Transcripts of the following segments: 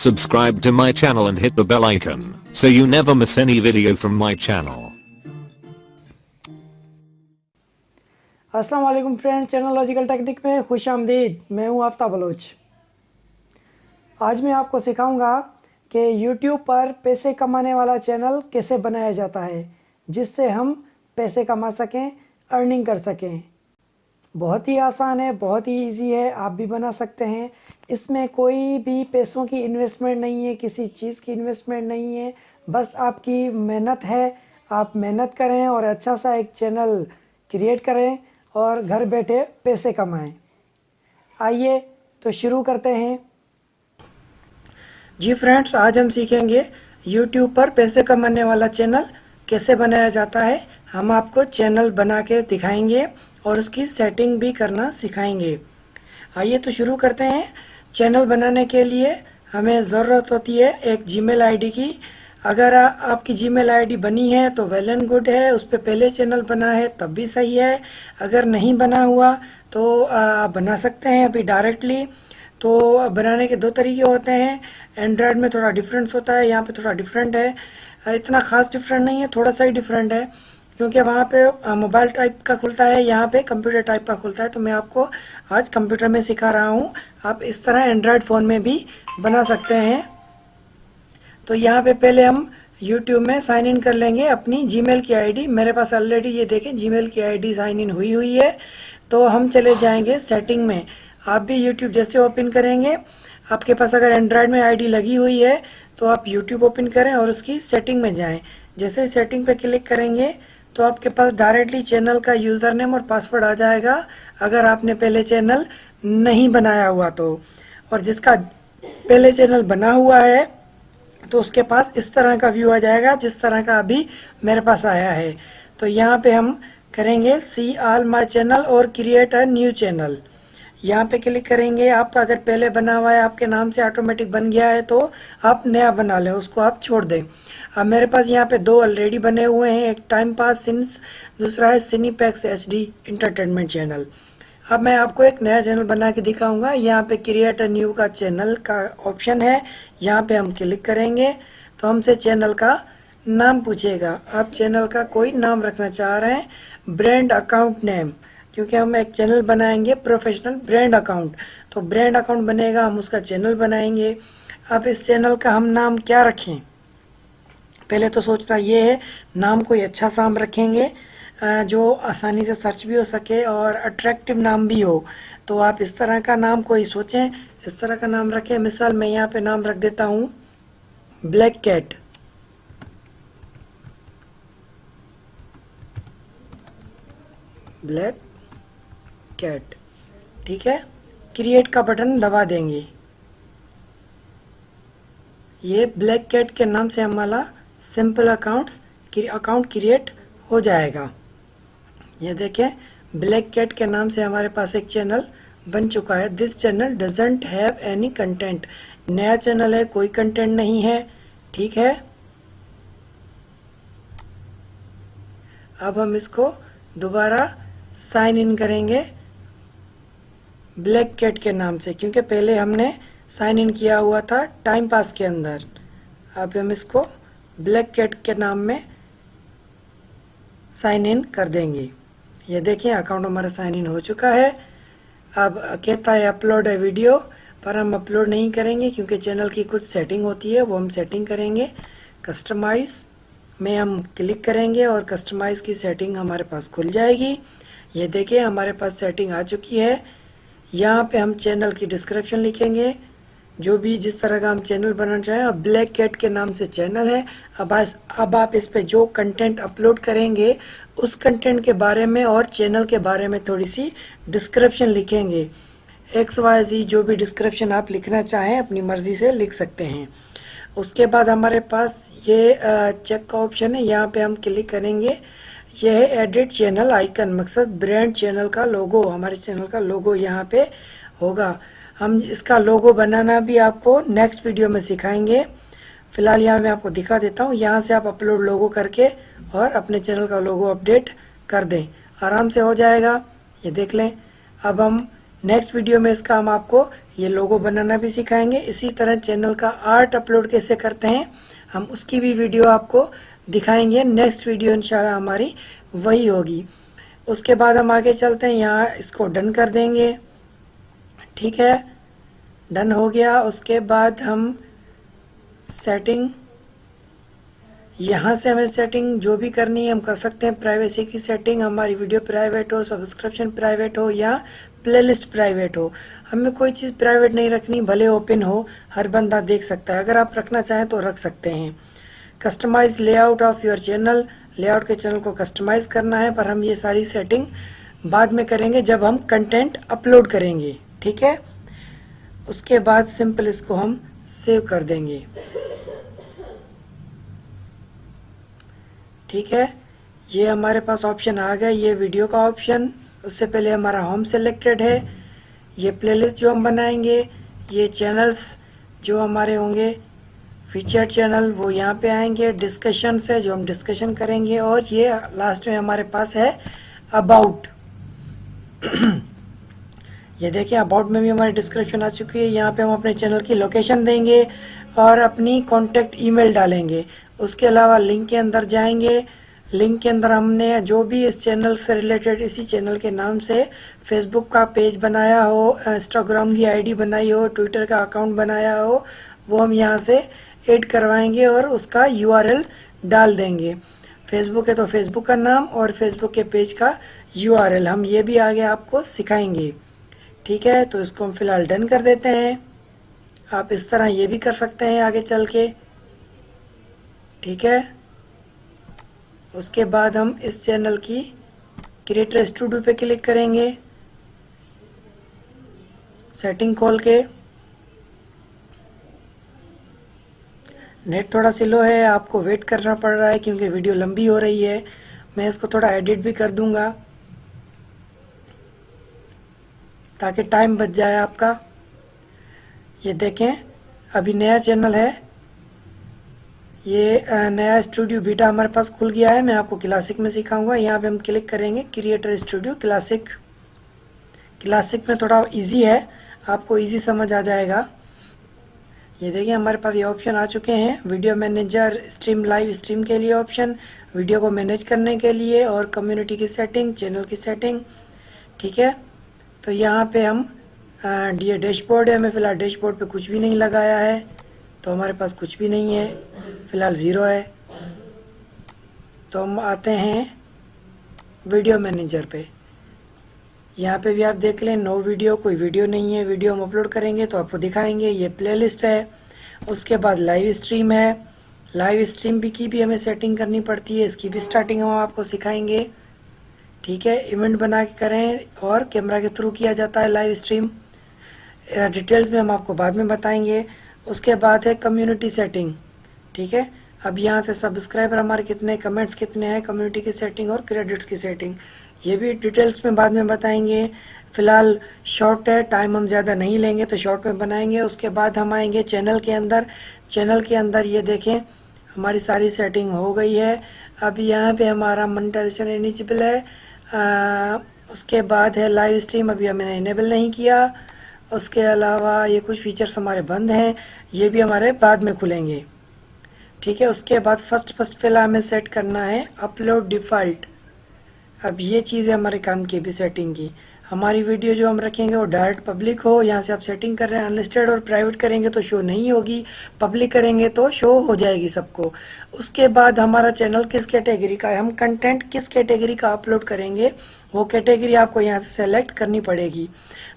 Subscribe to my channel and hit the bell icon so you never miss any video from my channel. अस्सलाम वालेकुम friends, channel logical technique में खुश आमदीद। मैं हूं Aftab Bloch. आज मैं आपको सिखाऊंगा कि YouTube पर पैसे कमाने वाला चैनल कैसे बनाया जाता है जिससे हम पैसे कमा सकें, अर्निंग कर सकें। बहुत ही आसान है, बहुत ही इजी है, आप भी बना सकते हैं। इसमें कोई भी पैसों की इन्वेस्टमेंट नहीं है, किसी चीज़ की इन्वेस्टमेंट नहीं है, बस आपकी मेहनत है। आप मेहनत करें और अच्छा सा एक चैनल क्रिएट करें और घर बैठे पैसे कमाएं। आइए तो शुरू करते हैं। जी फ्रेंड्स, आज हम सीखेंगे YouTube पर पैसे कमाने वाला चैनल कैसे बनाया जाता है। हम आपको चैनल बना के दिखाएंगे और उसकी सेटिंग भी करना सिखाएंगे। आइए तो शुरू करते हैं। चैनल बनाने के लिए हमें ज़रूरत होती है एक जीमेल आईडी की। अगर आपकी जीमेल आईडी बनी है तो वेल एंड गुड है, उस पर पहले चैनल बना है तब भी सही है। अगर नहीं बना हुआ तो आप बना सकते हैं अभी डायरेक्टली। तो बनाने के दो तरीके होते हैं। एंड्रॉयड में थोड़ा डिफरेंस होता है, यहाँ पे थोड़ा डिफरेंट है। इतना खास डिफरेंट नहीं है, थोड़ा सा ही डिफरेंट है क्योंकि वहाँ पे मोबाइल टाइप का खुलता है, यहाँ पे कंप्यूटर टाइप का खुलता है। तो मैं आपको आज कंप्यूटर में सिखा रहा हूँ। आप इस तरह एंड्रॉयड फ़ोन में भी बना सकते हैं। तो यहाँ पे पहले हम YouTube में साइन इन कर लेंगे अपनी जीमेल की आईडी। मेरे पास ऑलरेडी ये देखें जीमेल की आईडी साइन इन हुई है। तो हम चले जाएंगे सेटिंग में। आप भी YouTube जैसे ओपन करेंगे, आपके पास अगर एंड्रॉयड में आईडी लगी हुई है तो आप YouTube ओपन करें और उसकी सेटिंग में जाएं। जैसे सेटिंग पे क्लिक करेंगे तो आपके पास डायरेक्टली चैनल का यूज़र नेम और पासवर्ड आ जाएगा अगर आपने पहले चैनल नहीं बनाया हुआ तो। और जिसका पहले चैनल बना हुआ है तो उसके पास इस तरह का व्यू आ जाएगा जिस तरह का अभी मेरे पास आया है। तो यहाँ पे हम करेंगे सी ऑल माय चैनल और क्रिएट अ न्यू चैनल। यहाँ पे क्लिक करेंगे। आपका अगर पहले बना हुआ है, आपके नाम से ऑटोमेटिक बन गया है तो आप नया बना लें, उसको आप छोड़ दें। अब मेरे पास यहाँ पे दो ऑलरेडी बने हुए हैं, एक टाइम पास सिंस, दूसरा है सिनीपैक्स HD इंटरटेनमेंट चैनल। अब मैं आपको एक नया चैनल बना के दिखाऊंगा। यहाँ पे क्रिएट अ न्यू का चैनल का ऑप्शन है, यहाँ पे हम क्लिक करेंगे तो हमसे चैनल का नाम पूछेगा। आप चैनल का कोई नाम रखना चाह रहे हैं, ब्रांड अकाउंट नेम, क्योंकि हम एक चैनल बनाएंगे प्रोफेशनल ब्रांड अकाउंट। तो ब्रांड अकाउंट बनेगा, हम उसका चैनल बनाएंगे। अब इस चैनल का हम नाम क्या रखें, पहले तो सोचना ये है नाम कोई अच्छा सा हम रखेंगे जो आसानी से सर्च भी हो सके और अट्रैक्टिव नाम भी हो। तो आप इस तरह का नाम कोई सोचें, इस तरह का नाम रखें। मिसाल मैं यहाँ पे नाम रख देता हूँ ब्लैक कैट। ब्लैक कैट, ठीक है। क्रिएट का बटन दबा देंगे। ये ब्लैक कैट के नाम से हमारा सिंपल अकाउंट क्रिएट हो जाएगा। ये देखें ब्लैक कैट के नाम से हमारे पास एक चैनल बन चुका है। This channel doesn't have any content. नया चैनल है, कोई कंटेंट नहीं है, ठीक है। अब हम इसको दोबारा साइन इन करेंगे ब्लैक कैट के नाम से, क्योंकि पहले हमने साइन इन किया हुआ था टाइम पास के अंदर। अब हम इसको ब्लैक कैट के नाम में साइन इन कर देंगे। ये देखिए अकाउंट हमारा साइन इन हो चुका है। अब कहता है अपलोड है वीडियो, पर हम अपलोड नहीं करेंगे क्योंकि चैनल की कुछ सेटिंग होती है, वो हम सेटिंग करेंगे। कस्टमाइज में हम क्लिक करेंगे और कस्टमाइज की सेटिंग हमारे पास खुल जाएगी। ये देखिए हमारे पास सेटिंग आ चुकी है। यहाँ पे हम चैनल की डिस्क्रिप्शन लिखेंगे, जो भी जिस तरह का हम चैनल बनाना चाहें। अब ब्लैक कैट के नाम से चैनल है। अब आप इस पे जो कंटेंट अपलोड करेंगे उस कंटेंट के बारे में और चैनल के बारे में थोड़ी सी डिस्क्रिप्शन लिखेंगे। XYZ जो भी डिस्क्रिप्शन आप लिखना चाहें अपनी मर्जी से लिख सकते हैं। उसके बाद हमारे पास ये चेक का ऑप्शन है, यहाँ पे हम क्लिक करेंगे। यह है एडिट चैनल आइकन, मकसद ब्रांड चैनल का लोगो, हमारे चैनल का लोगो यहाँ पे होगा। हम इसका लोगो बनाना भी आपको नेक्स्ट वीडियो में सिखाएंगे। फिलहाल यहाँ मैं आपको दिखा देता हूँ। यहाँ से आप अपलोड लोगो करके और अपने चैनल का लोगो अपडेट कर दें, आराम से हो जाएगा। ये देख लें। अब हम नेक्स्ट वीडियो में इसका हम आपको ये लोगो बनाना भी सिखाएंगे। इसी तरह चैनल का आर्ट अपलोड कैसे करते हैं हम उसकी भी वीडियो आपको दिखाएंगे। नेक्स्ट वीडियो इंशाल्लाह हमारी वही होगी। उसके बाद हम आगे चलते हैं, यहाँ इसको डन कर देंगे। ठीक है, डन हो गया। उसके बाद हम सेटिंग, यहाँ से हमें सेटिंग जो भी करनी है हम कर सकते हैं। प्राइवेसी की सेटिंग, हमारी वीडियो प्राइवेट हो, सब्सक्रिप्शन प्राइवेट हो या प्लेलिस्ट प्राइवेट हो, हमें कोई चीज़ प्राइवेट नहीं रखनी, भले ओपन हो, हर बंदा देख सकता है। अगर आप रखना चाहें तो रख सकते हैं। Customise layout of your channel, layout के चैनल को कस्टमाइज करना है, पर हम ये सारी सेटिंग बाद में करेंगे जब हम कंटेंट अपलोड करेंगे। ठीक है, उसके बाद सिंपल इसको हम सेव कर देंगे। ठीक है, ये हमारे पास ऑप्शन आ गया, ये वीडियो का ऑप्शन। उससे पहले हमारा होम सेलेक्टेड है। ये प्लेलिस्ट जो हम बनाएंगे, ये चैनल्स जो हमारे होंगे फीचर चैनल वो यहाँ पे आएंगे। डिस्कशन से जो हम डिस्कशन करेंगे, और ये लास्ट में हमारे पास है अबाउट। ये देखिए अबाउट में भी हमारी डिस्क्रिप्शन आ चुकी है। यहाँ पे हम अपने चैनल की लोकेशन देंगे और अपनी कॉन्टेक्ट ईमेल डालेंगे। उसके अलावा लिंक के अंदर जाएंगे। लिंक के अंदर हमने जो भी इस चैनल से रिलेटेड, इसी चैनल के नाम से फेसबुक का पेज बनाया हो, इंस्टाग्राम की आईडी बनाई हो, ट्विटर का अकाउंट बनाया हो, वो हम यहाँ से ऐड करवाएंगे और उसका यूआरएल डाल देंगे। फेसबुक है तो फेसबुक का नाम और फेसबुक के पेज का यूआरएल, हम ये भी आगे आपको सिखाएंगे। ठीक है, तो इसको हम फिलहाल डन कर देते हैं। आप इस तरह ये भी कर सकते हैं आगे चल के। ठीक है, उसके बाद हम इस चैनल की क्रिएटर स्टूडियो पे क्लिक करेंगे, सेटिंग खोल के। नेट थोड़ा स्लो है, आपको वेट करना पड़ रहा है क्योंकि वीडियो लंबी हो रही है। मैं इसको थोड़ा एडिट भी कर दूंगा ताकि टाइम बच जाए आपका। ये देखें अभी नया चैनल है, ये नया स्टूडियो बीटा हमारे पास खुल गया है। मैं आपको क्लासिक में सिखाऊंगा। यहाँ पे हम क्लिक करेंगे क्रिएटर स्टूडियो क्लासिक। क्लासिक में थोड़ा इजी है, आपको इजी समझ आ जाएगा। ये देखिए हमारे पास ये ऑप्शन आ चुके हैं, video manager, stream, live stream के लिए ऑप्शन, वीडियो को मैनेज करने के लिए, और कम्युनिटी की सेटिंग, चैनल की सेटिंग। ठीक है, तो यहाँ पे हम ये डैशबोर्ड है, मैं फिलहाल डैशबोर्ड पे कुछ भी नहीं लगाया है, तो हमारे पास कुछ भी नहीं है, फिलहाल 0 है। तो हम आते हैं वीडियो मैनेजर पे। यहाँ पे भी आप देख लें, नो वीडियो, कोई वीडियो नहीं है। वीडियो हम अपलोड करेंगे तो आपको दिखाएंगे। ये प्लेलिस्ट है। उसके बाद लाइव स्ट्रीम है। लाइव स्ट्रीम भी की भी हमें सेटिंग करनी पड़ती है, इसकी भी स्टार्टिंग हम आपको सिखाएंगे। ठीक है, इवेंट बना के करें और कैमरा के थ्रू किया जाता है लाइव स्ट्रीम। डिटेल्स में हम आपको बाद में बताएंगे। उसके बाद है कम्युनिटी सेटिंग। ठीक है, अब यहाँ से सब्सक्राइबर हमारे कितने, कमेंट्स कितने हैं, कम्युनिटी की सेटिंग और क्रेडिट्स की सेटिंग, ये भी डिटेल्स में बाद में बताएंगे। फिलहाल शॉर्ट है, टाइम हम ज़्यादा नहीं लेंगे तो शॉर्ट में बनाएंगे। उसके बाद हम आएंगे चैनल के अंदर। चैनल के अंदर ये देखें हमारी सारी सेटिंग हो गई है। अब यहाँ पे हमारा मोनेटाइजेशन इनेबल है। उसके बाद है लाइव स्ट्रीम, अभी हमने इनेबल नहीं किया। उसके अलावा ये कुछ फीचर्स हमारे बंद हैं, ये भी हमारे बाद में खुलेंगे। ठीक है, उसके बाद फर्स्ट पहला हमें सेट करना है अपलोड डिफ़ॉल्ट। अब ये चीज़ है हमारे काम की भी सेटिंग की। हमारी वीडियो जो हम रखेंगे वो डायरेक्ट पब्लिक हो, यहाँ से आप सेटिंग कर रहे हैं। अनलिस्टेड और प्राइवेट करेंगे तो शो नहीं होगी, पब्लिक करेंगे तो शो हो जाएगी सबको। उसके बाद हमारा चैनल किस कैटेगरी का है, हम कंटेंट किस कैटेगरी का अपलोड करेंगे, वो कैटेगरी आपको यहाँ से सेलेक्ट करनी पड़ेगी।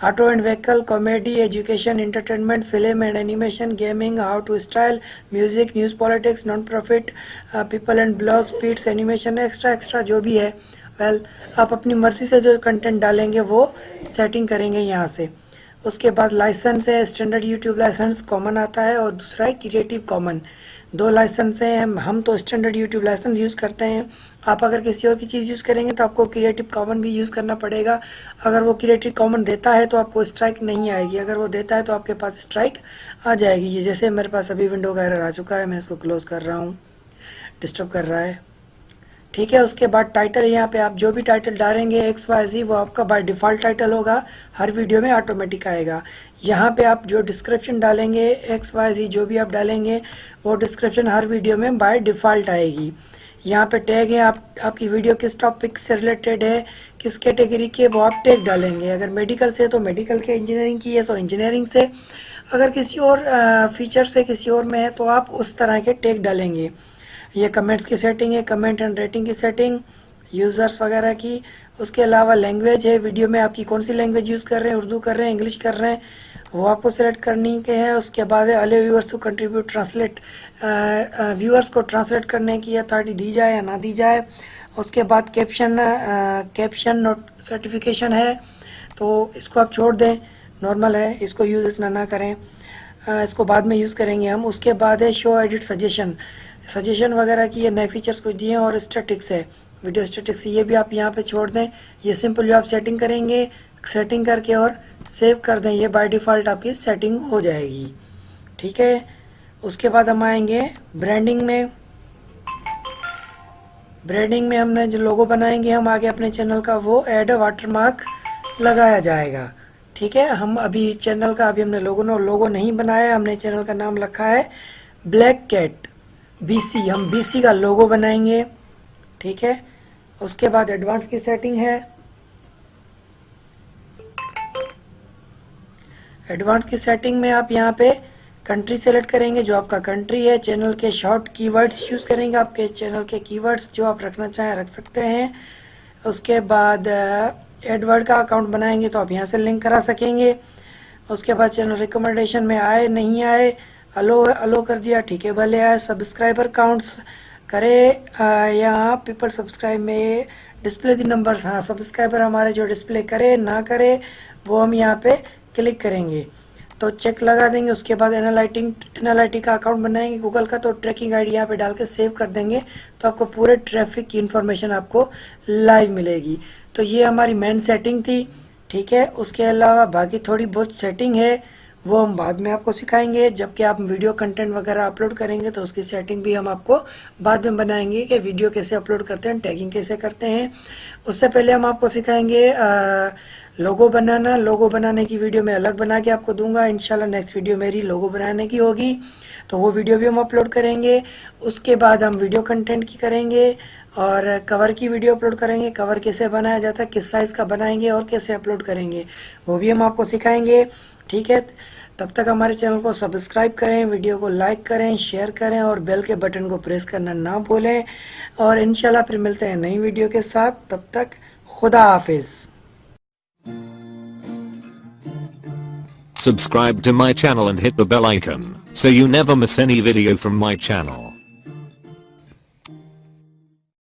Auto and vehicle, comedy, education, entertainment, film and animation, gaming, how to style, music, news, politics, non profit, people and blog, speeds, animation, extra जो भी है। आप अपनी मर्जी से जो कंटेंट डालेंगे वो सेटिंग करेंगे यहाँ से। उसके बाद लाइसेंस है, स्टैंडर्ड यूट्यूब लाइसेंस कॉमन आता है और दूसरा है क्रिएटिव कॉमन। 2 लाइसेंस हैं, हम तो स्टैंडर्ड यूट्यूब लाइसेंस यूज़ करते हैं। आप अगर किसी और की चीज़ यूज़ करेंगे तो आपको क्रिएटिव कॉमन भी यूज़ करना पड़ेगा। अगर वो क्रिएटिव कॉमन देता है तो आपको स्ट्राइक नहीं आएगी, अगर वो देता है तो आपके पास स्ट्राइक आ जाएगी। ये जैसे मेरे पास अभी विंडो का एरर आ चुका है, मैं इसको क्लोज कर रहा हूँ, डिस्टर्ब कर रहा है। ठीक है। उसके बाद टाइटल, यहाँ पे आप जो भी टाइटल डालेंगे XYZ वो आपका बाय डिफ़ॉल्ट टाइटल होगा, हर वीडियो में ऑटोमेटिक आएगा। यहाँ पे आप जो डिस्क्रिप्शन डालेंगे XYZ जो भी आप डालेंगे वो डिस्क्रिप्शन हर वीडियो में बाय डिफ़ॉल्ट आएगी। यहाँ पे टैग है, आपकी वीडियो किस टॉपिक से रिलेटेड है, किस कैटेगरी के, वो आप टैग डालेंगे। अगर मेडिकल से तो मेडिकल के, इंजीनियरिंग की है तो इंजीनियरिंग से, अगर किसी और फीचर से किसी और में है तो आप उस तरह के टैग डालेंगे। ये कमेंट्स की सेटिंग है, कमेंट एंड रेटिंग की सेटिंग, यूज़र्स वगैरह की। उसके अलावा लैंग्वेज है, वीडियो में आपकी कौन सी लैंग्वेज यूज़ कर रहे हैं, उर्दू कर रहे हैं, इंग्लिश कर रहे हैं, वो आपको सेलेक्ट करनी के है। उसके बाद है allow viewers to contribute translate, viewers को ट्रांसलेट करने की अथॉरिटी दी जाए या ना दी जाए। उसके बाद कैप्शन नोट सर्टिफिकेशन है, तो इसको आप छोड़ दें, नॉर्मल है, इसको यूज़ इतना ना करें, इसको बाद में यूज़ करेंगे हम। उसके बाद है शो एडिट सजेशन वगैरह की, ये नए फीचर्स कुछ दिए हैं। और स्टैटिक्स है, वीडियो स्टैटिक्स, ये भी आप यहाँ पे छोड़ दें। ये सिंपल जो आप सेटिंग करेंगे, सेटिंग करके और सेव कर दें, ये बाय डिफ़ॉल्ट आपकी सेटिंग हो जाएगी। ठीक है। उसके बाद हम आएंगे ब्रांडिंग में। ब्रांडिंग में हमने जो लोगो बनाएंगे हम आगे अपने चैनल का, वो ऐड वाटरमार्क लगाया जाएगा। ठीक है। हम अभी चैनल का हमने लोगो नहीं बनाया, हमने चैनल का नाम रखा है ब्लैक कैट BC, हम BC का लोगो बनाएंगे। ठीक है। उसके बाद एडवांस की सेटिंग है, एडवांस की सेटिंग में आप यहाँ पे कंट्री सेलेक्ट करेंगे, जो आपका कंट्री है। चैनल के शॉर्ट कीवर्ड्स यूज़ करेंगे, आपके चैनल के कीवर्ड्स जो आप रखना चाहें रख सकते हैं। उसके बाद एडवर्ड का अकाउंट बनाएंगे तो आप यहाँ से लिंक करा सकेंगे। उसके बाद चैनल रिकमेंडेशन में आए नहीं आए, अलो कर दिया, ठीक है, भले आए। सब्सक्राइबर काउंट्स करे यहाँ पीपल सब्सक्राइब में डिस्प्ले द नंबर्स, हाँ, सब्सक्राइबर हमारे जो डिस्प्ले करे ना करे वो हम यहाँ पे क्लिक करेंगे तो चेक लगा देंगे। उसके बाद एनालिटिक का अकाउंट बनाएंगे गूगल का, तो ट्रैकिंग आईडी यहाँ पे डाल के सेव कर देंगे तो आपको पूरे ट्रैफिक की इंफॉर्मेशन आपको लाइव मिलेगी। तो ये हमारी मेन सेटिंग थी। ठीक है। उसके अलावा बाकी थोड़ी बहुत सेटिंग है, वो हम बाद में आपको सिखाएंगे। जबकि आप वीडियो कंटेंट वगैरह अपलोड करेंगे तो उसकी सेटिंग भी हम आपको बाद में बनाएंगे कि वीडियो कैसे अपलोड करते हैं, टैगिंग कैसे करते हैं। उससे पहले हम आपको सिखाएंगे लोगो बनाना। लोगो बनाने की वीडियो मैं अलग बना के आपको दूंगा इंशाल्लाह। नेक्स्ट वीडियो मेरी लोगो बनाने की होगी तो वो वीडियो भी हम अपलोड करेंगे। उसके बाद हम वीडियो कंटेंट की करेंगे और कवर की वीडियो अपलोड करेंगे। कवर कैसे बनाया जाता है, किस साइज़ का बनाएंगे और कैसे अपलोड करेंगे, वो भी हम आपको सिखाएंगे। ठीक है। तब तक हमारे चैनल को सब्सक्राइब करें, वीडियो को लाइक करें, शेयर करें और बेल के बटन को प्रेस करना ना भूलें। और इंशाल्लाह फिर मिलते हैं नई वीडियो के साथ। तब तक खुदा हाफिज। Subscribe to my channel and hit the bell icon so you never miss any video from my channel.